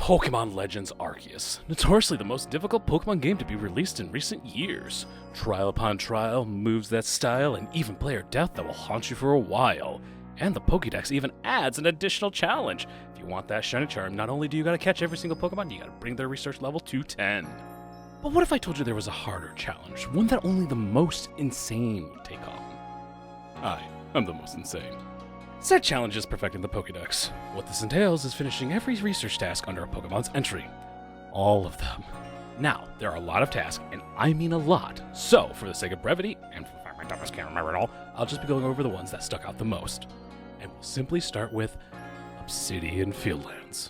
Pokemon Legends Arceus, notoriously the most difficult Pokemon game to be released in recent years. Trial upon trial, moves that style, and even player death that will haunt you for a while. And the Pokedex even adds an additional challenge. If you want that shiny charm, not only do you gotta catch every single Pokemon, you gotta bring their research level to 10. But what if I told you there was a harder challenge, one that only the most insane would take on? I'm the most insane. Said challenge is perfecting the Pokedex. What this entails is finishing every research task under a Pokemon's entry. All of them. Now, there are a lot of tasks, and I mean a lot, so for the sake of brevity, and for the fact my dumbass can't remember it all, I'll just be going over the ones that stuck out the most. And we'll simply start with Obsidian Fieldlands.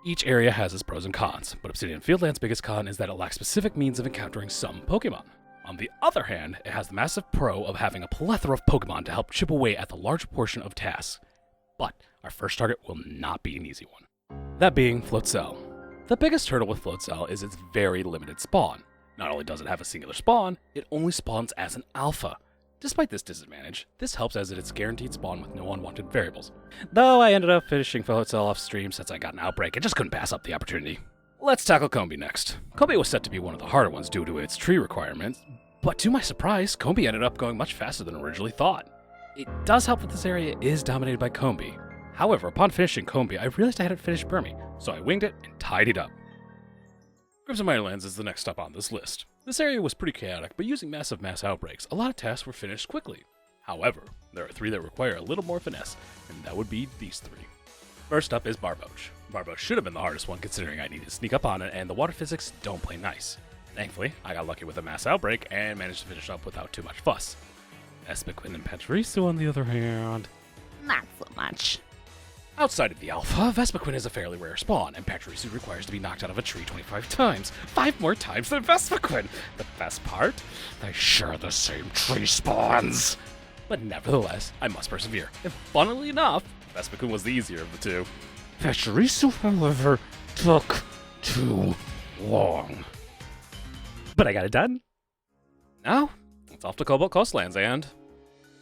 Each area has its pros and cons, but Obsidian Fieldlands' biggest con is that it lacks specific means of encountering some Pokemon. On the other hand, it has the massive pro of having a plethora of Pokemon to help chip away at the large portion of tasks. But our first target will not be an easy one. That being Floatzel. The biggest hurdle with Floatzel is its very limited spawn. Not only does it have a singular spawn, it only spawns as an alpha. Despite this disadvantage, this helps as it is guaranteed spawn with no unwanted variables. Though I ended up finishing Floatzel off stream since I got an outbreak and just couldn't pass up the opportunity. Let's tackle Combee next. Combee was set to be one of the harder ones due to its tree requirements, but to my surprise, Combee ended up going much faster than originally thought. It does help that this area is dominated by Combee. However, upon finishing Combee, I realized I hadn't finished Burmy, so I winged it and tidied up. Crimson Mirelands is the next stop on this list. This area was pretty chaotic, but using massive mass outbreaks, a lot of tasks were finished quickly. However, there are 3 that require a little more finesse, and that would be these 3. First up is Barboach. Barboach should have been the hardest one considering I needed to sneak up on it and the water physics don't play nice. Thankfully, I got lucky with a mass outbreak and managed to finish up without too much fuss. Vespiquen and Pachirisu, on the other hand, Not so much. outside of the alpha, Vespiquen is a fairly rare spawn, and Pachirisu requires to be knocked out of a tree 25 times. 5 more times than Vespiquen! The best part? They share the same tree spawns! But nevertheless, I must persevere. And funnily enough, Vespiquen was the easier of the two. Pachirisu, however, took too long. But I got it done. Now, it's off to Cobalt Coastlands, and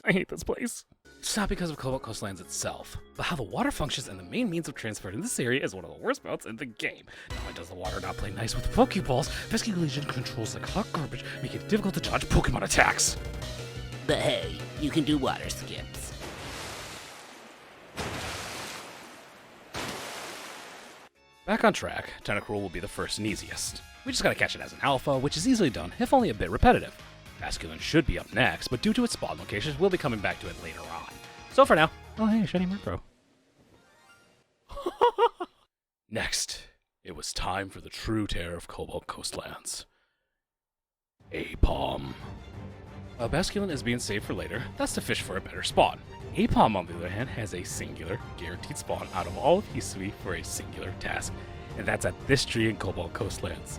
I hate this place. It's not because of Cobalt Coastlands itself, but how the water functions and the main means of transport in this area is one of the worst mounts in the game. Not only does the water not play nice with Pokeballs, Vesky Legion controls like hot garbage, making it difficult to dodge Pokemon attacks. But hey, you can do water skips. Back on track, Tentacruel will be the first and easiest. We just gotta catch it as an alpha, which is easily done, if only a bit repetitive. Basculin should be up next, but due to its spawn locations, we'll be coming back to it later on. So for now, oh hey, shiny Murkrow. Next, it was time for the true terror of Cobalt Coastlands. Apom. Basculin is being saved for later, that's to fish for a better spawn. Apom, on the other hand, has a singular, guaranteed spawn out of all of Hisui for a singular task, and that's at this tree in Cobalt Coastlands.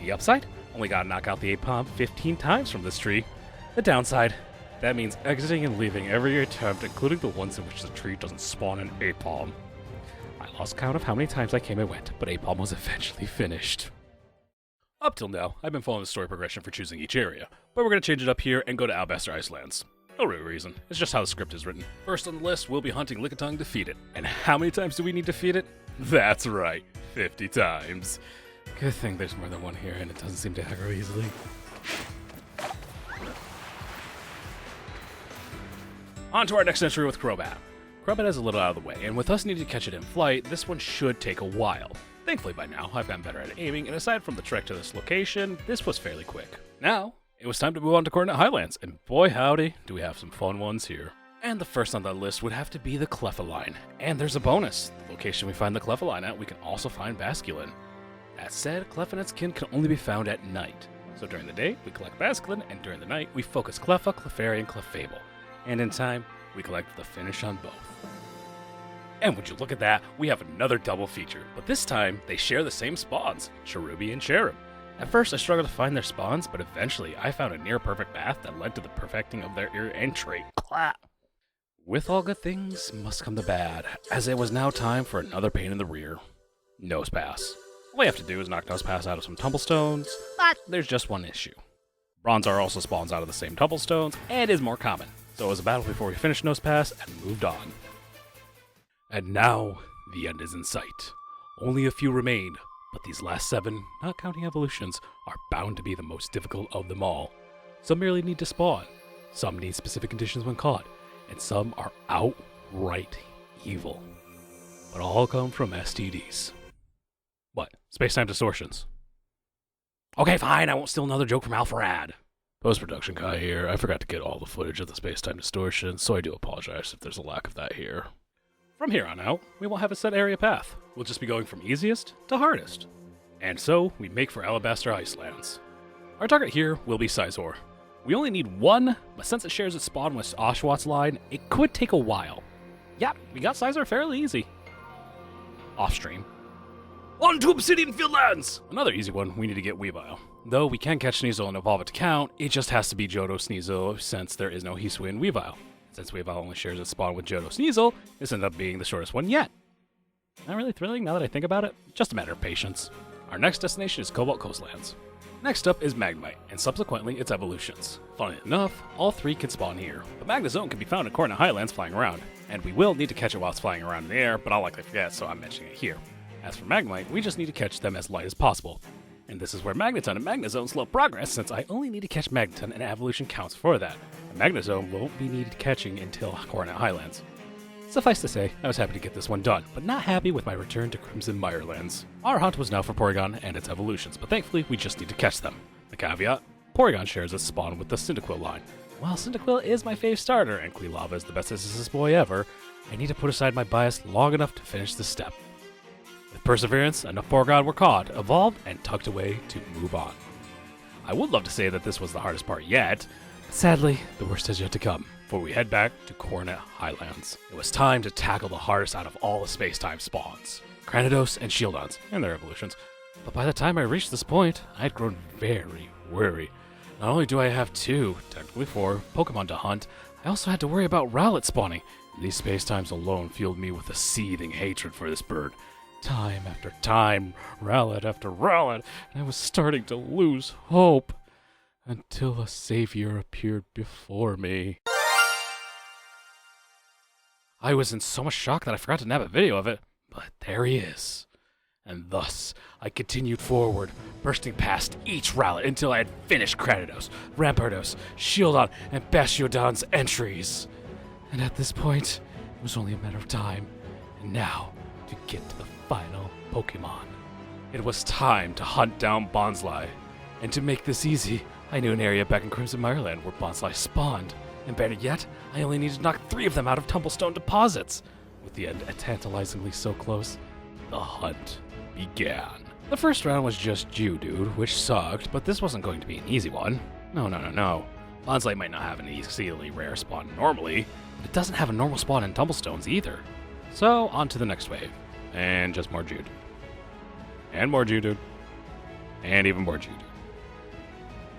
The upside? Only gotta knock out the Apom 15 times from this tree. The downside? That means exiting and leaving every attempt, including the ones in which the tree doesn't spawn an Apom. I lost count of how many times I came and went, but Apom was eventually finished. Up till now, I've been following the story progression for choosing each area, but we're gonna change it up here and go to Alabasta Icelands. No real reason, it's just how the script is written. First on the list, we'll be hunting Lickitung to feed it. And how many times do we need to feed it? That's right, 50 times. Good thing there's more than one here and it doesn't seem to aggro easily. On to our next entry with Crobat. Crobat is a little out of the way, and with us needing to catch it in flight, this one should take a while. Thankfully by now, I've gotten better at aiming, and aside from the trek to this location, this was fairly quick. Now, it was time to move on to Coordinate Highlands, and boy howdy, do we have some fun ones here. And the first on that list would have to be the Clefailine. And there's a bonus. The location we find the Clefailine at, we can also find Basculin. That said, Clef and its kin can only be found at night. So during the day, we collect Basculin, and during the night, we focus Cleffa, Clefairy, and Clefable. And in time, we collect the finish on both. And would you look at that, we have another double feature, but this time, they share the same spawns, Cherubi and Cherub. At first, I struggled to find their spawns, but eventually, I found a near-perfect path that led to the perfecting of their ear and trait. Clap! With all good things must come the bad, as it was now time for another pain in the rear. Nosepass. All you have to do is knock Nosepass out of some Tumblestones, but there's just one issue. Bronzor also spawns out of the same Tumblestones, and is more common, so it was a battle before we finished Nosepass and moved on. And now, the end is in sight. Only a few remain, but these last 7, not counting evolutions, are bound to be the most difficult of them all. Some merely need to spawn, some need specific conditions when caught, and some are outright evil. But all come from STDs. What? Space-time distortions. Okay, fine, I won't steal another joke from Alpharad. Post-production guy here. I forgot to get all the footage of the space-time distortion, so I do apologize if there's a lack of that here. From here on out, we won't have a set area path. We'll just be going from easiest to hardest. And so, we make for Alabaster Icelands. Our target here will be Sizor. We only need 1, but since it shares its spawn with Oshawott line, it could take a while. Yeah, we got Sizor fairly easy. Off-stream. On to Obsidian Fieldlands! Another easy one, we need to get Weavile. Though we can catch Sneasel and evolve it to count, it just has to be Johto Sneasel since there is no Hisui in Weavile. Since Weavile only shares its spawn with Johto Sneasel, this ends up being the shortest one yet. Not really thrilling now that I think about it, just a matter of patience. Our next destination is Cobalt Coastlands. Next up is Magnemite, and subsequently its evolutions. Funny enough, all 3 can spawn here, but Magnezone can be found in Cornet Highlands flying around, and we will need to catch it while it's flying around in the air, but I'll likely forget, so I'm mentioning it here. As for Magnemite, we just need to catch them as light as possible. And this is where Magneton and Magnezone slow progress, since I only need to catch Magneton and evolution counts for that. And Magnezone won't be needed catching until Cornet Highlands. Suffice to say, I was happy to get this one done, but not happy with my return to Crimson Mirelands. Our hunt was now for Porygon and its evolutions, but thankfully we just need to catch them. The caveat, Porygon shares its spawn with the Cyndaquil line. While Cyndaquil is my fave starter and Quilava is the best SSS boy ever, I need to put aside my bias long enough to finish this step. With perseverance, enough Porygon were caught, evolved, and tucked away to move on. I would love to say that this was the hardest part yet, but sadly, the worst has yet to come, for we head back to Cornet Highlands. It was time to tackle the hardest out of all the space-time spawns, Cranidos and Shieldons, and their evolutions. But by the time I reached this point, I had grown very worried. Not only do I have 2, technically 4, Pokemon to hunt, I also had to worry about Rowlet spawning. These space-times alone filled me with a seething hatred for this bird. Time after time, Rowlet after Rowlet, and I was starting to lose hope. Until a savior appeared before me. I was in so much shock that I forgot to nab a video of it, but there he is. And thus, I continued forward, bursting past each Rowlet until I had finished Cranidos, Rampardos, Shieldon, and Bastiodon's entries. And at this point, it was only a matter of time, and now to get to the final Pokemon. It was time to hunt down Bonsly, and to make this easy, I knew an area back in Crimson Mireland where Bonsly spawned, and better yet, I only needed to knock 3 of them out of Tumblestone deposits. With the end tantalizingly so close, the hunt began. The first round was just Geodude, which sucked, but this wasn't going to be an easy one. No. Bonsly might not have an exceedingly rare spawn normally, but it doesn't have a normal spawn in Tumblestones either. So, on to the next wave. And just more Jude. And more Geodude. And even more Geodude.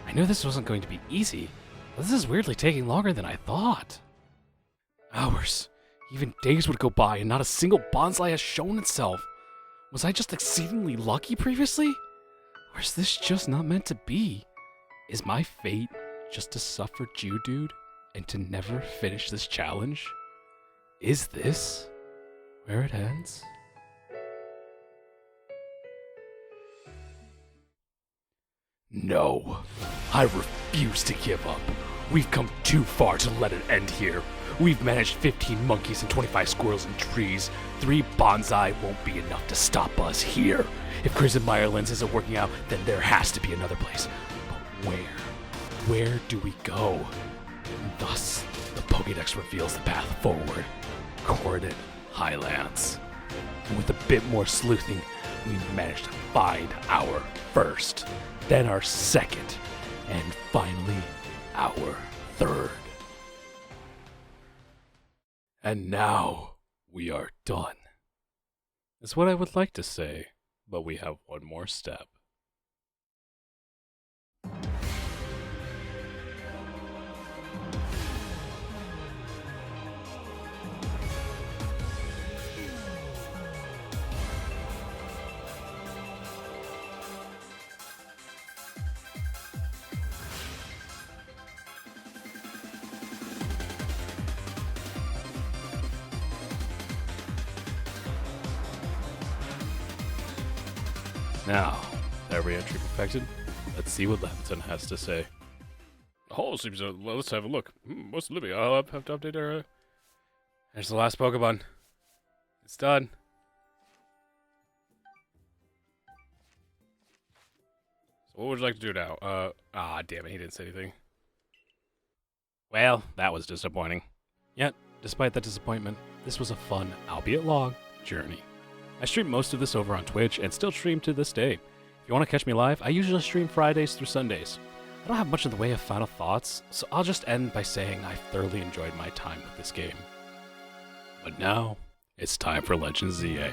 I knew this wasn't going to be easy, but this is weirdly taking longer than I thought. Hours, even days would go by and not a single Bonsly has shown itself. Was I just exceedingly lucky previously? Or is this just not meant to be? Is my fate just to suffer Geodude and to never finish this challenge? Is this where it ends? No, I refuse to give up. We've come too far to let it end here. We've managed 15 monkeys and 25 squirrels in trees. 3 bonsai won't be enough to stop us here. If Crimson Mirelands isn't working out, then there has to be another place. But where? Where do we go? And thus, the Pokedex reveals the path forward. Cornet Highlands. And with a bit more sleuthing, we've managed to find our first, then our second, and finally, our third. And now, we are done. That's what I would like to say, but we have one more step. Now, every entry perfected, let's see what Lamton has to say. Oh, seems let's have a look. What's Libby? I'll have to update her. There's the last Pokemon. It's done. So what would you like to do now? Damn it, he didn't say anything. Well, that was disappointing. Yet, despite that disappointment, this was a fun, albeit long, journey. I stream most of this over on Twitch and still stream to this day. If you want to catch me live, I usually stream Fridays through Sundays. I don't have much in the way of final thoughts, so I'll just end by saying I've thoroughly enjoyed my time with this game. But now, it's time for Legends ZA.